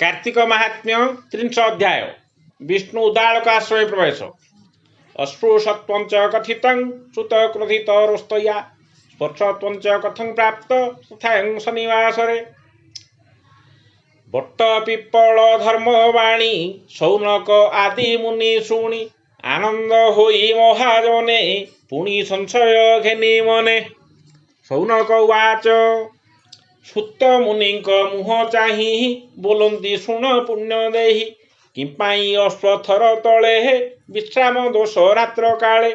कार्तिक महात्म्य 30 अध्याय विष्णु उदालक आश्रय प्रवेश अश्रुषत्वंच कथितं सुत क्रोधित रोस्तया स्पर्शत्वंच कथं प्राप्त तथायं शनिवासरे भट्ट पिप्पल धर्मवाणी शौनक आदि मुनि शुणी आनंद होई महाजने पुणी संशय घेनी मने। शौनक उवाच सुत मुनिंक मुह चाहि बोलंती शुण पुण्य देहि किंपाई अश्वथर तले विश्राम दोष रात्र काले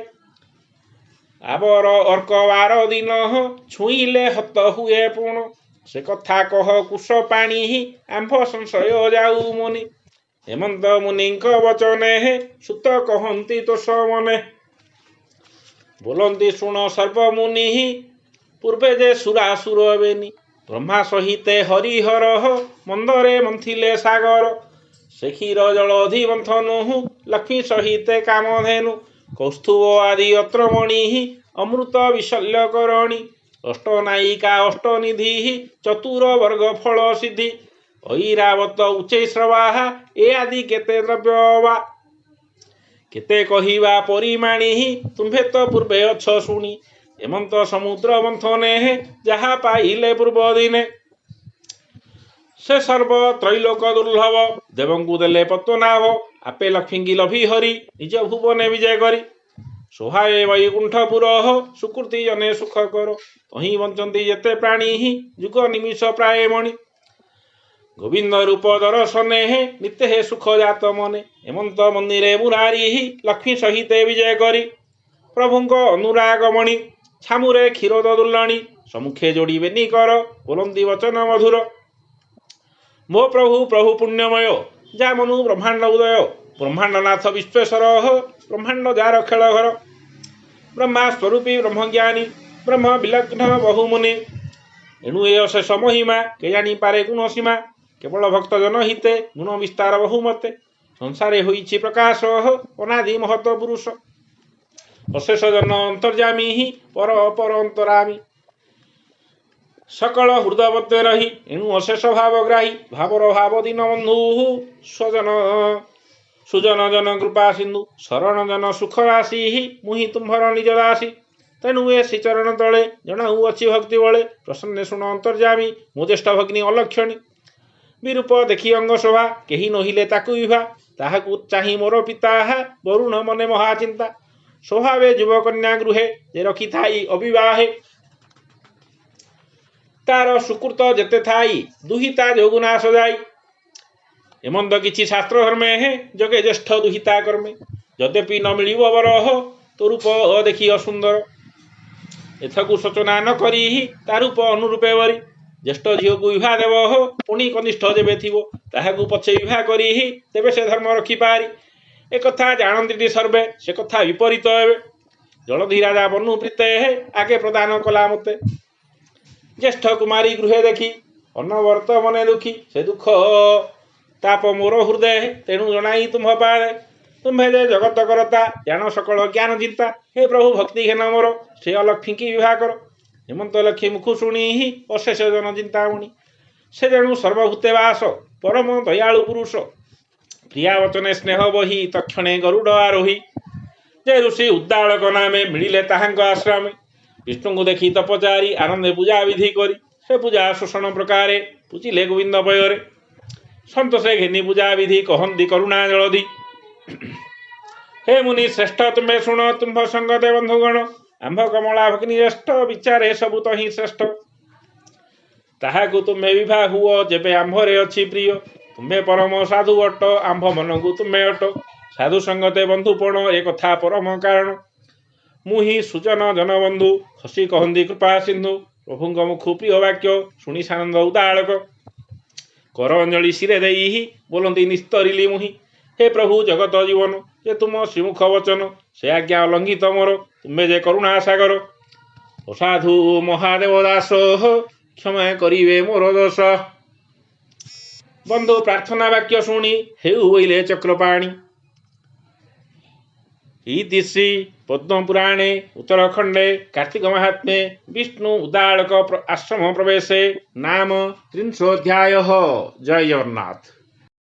आबर अर्कवार दिन छुईले हत हुए पुण से कथा कह कुश पाणी आंभ संशय जाऊ मुनि हेमंत मुनिंक वचने सुत कहंती तोष मने बोलंती शुण सर्व मुनि पूर्वे जे सुरासुर बेनी ब्रह्मा सहिते हरिहर मंदरे मंथिले सागर से क्षीर जलधि मंथनु लक्ष्मी सहिते कामधेनु कौस्तुभ आदि अत्र मणि अमृत विशल्य करणी अष्टनायिका अष्टनिधि चतुर वर्ग फल सिद्धि ऐरावत उच्चे श्रवाहा ए आदि केते द्रव्य वा केते कहिबा परिमाणी तुम्भे तो पूर्वे अछ शुणी हेमंत समुद्र मंथने जहा पाइले पूर्व दिने से सर्व त्रैलोक दुर्लभ देवंकु देले पत्तनाभ आपे लक्ष्मी लभी हरि निज भुवने विजय करी सोहाए वैकुंठपुर सुकृति जने सुख कर तही बंचंती जेते प्राणी जुग निमिष प्राय मणि गोविंद रूप दर्शने नित्य हे सुख जात मने हेमंत मंदिरे मुरारी लक्ष्मी सहिते विजय करी प्रभुंक अनुराग मणि छामुरे क्षीरोद दुर्लाणी सम्मुखे जोड़ी बेनी कर बोलंती वचन मधुर मो प्रभु प्रभु पुण्यमय जा मनु ब्रह्मांड उदय ब्रह्मांडनाथ विश्वेश्वर ब्रह्मांड जार खेल घर ब्रह्मा स्वरूपी ब्रह्मज्ञानी ब्रह्म विलग्न बहुमुनि एणु ए अशेष महिमा के जानी पारे गुण सीमा केवल भक्त जन हिते गुण विस्तार बहुमते संसारे होइछि प्रकाश अनादि महत पुरुष अशेष जन अंतर्जामी पर अपर अंतरामी सकल हृदय मध्य रही एणु अशेष भावग्राही भावर भाव दीन बंधु स्वजन सुजन जन कृपा सिंधु शरण जन सुख राशि मुहि तुम्भर निज दासी तेणु ए श्रीचरण तले जनाऊ अच्छी भक्ति बले प्रसन्न शुण अंतर्जामी मो ज्येष्ठ भगिनी अलक्षणी विरूप देखी अंग शोभा केही नहिले ताकु विभा ताहाकु चाहि मोर पिता वरुण मने महाचिंता स्वभावे युवकन्या गृहे जे रखी थाई अविवाहे तार सुकृत जेते थाई दुहिता जोगुना सजाई हेमंत किछि शास्त्र धर्मे जगे ज्येष्ठ दुहिता कर्मे यद्यपि न मिलिब वर तो रूप देखी असुंदर एथकु सचना न करी तारूप अनुरूपे वरी ज्येष्ठ झील को विवाह देव पुणी कनिष्ठ जेबे थिबो ताहाकु पछे विवाह करी तेबे से धर्म रखी पारी एक कथा जानती सर्वे से कथा विपरीत हेबे जलधि राजा बनु प्रीते आगे प्रदान कला मते ज्येष्ठ कुमारी गृहे देखी अनवर्त मने दुखी से दुख ताप मोर हृदय तेणु जनाई तुम्ह पारे तुम्हें जे जगत करता जान सकल ज्ञान चिंता हे प्रभु भक्ति घेन मोर से अलक्ष्मी की विवाह कर हेमंत लक्ष्मी मुखु शुणी अशेष जन चिंतामणि से जेणु सर्वभूते वास परम दयालु पुरुष प्रिया वचने स्नेह बही तक्षणे गरुड़ आरोही जे ऋषि उद्दालक नामे मिले ताहांक आश्रमे विष्णु को देखी तपचारी आनंदे पूजा विधि करी से पूजा शोषण प्रकारे पूजिले गोविंद पୟରେ संतोषे घेनी पूजा विधि कहंती करुणा जलधि हे मुनि श्रेष्ठ तुम्हें शुण तुम्भ संगते बंधुगण आंभ कमला भगिनी ज्येष्ठ विचारे सबु तहि श्रेष्ठ ताहाकु तुम्हें विवाह हुओ जेबे आंभरे अछि प्रिय तुम्हें परम साधु अट आंभ मन को तुम्हें अट साधु संगते बंधुपण एक कथा परम कारण मुहि सुजन जन बंधु हसी कहंती कृपा सिंधु प्रभुंक मुखु प्रिय वाक्य शुणी सानंद उदालक कर अंजलि शिरे देई बोलंती निस्तरिली मुहि हे प्रभु जगत जीवन जे तुम श्रीमुख वचन से आज्ञा अलंघित मोर तुम्हें जे करुणा सागर असाधु महादेव दास क्षमा करिवे मोर दोष बंधु प्रार्थना वाक्य शुणी हेउ बोइले चक्रपाणी इति श्री पद्म पुराणे उत्तराखंडे कार्तिक महात्म्ये विष्णु उदालक आश्रम प्रवेशे नाम 30 अध्यायः। जय जगन्नाथ।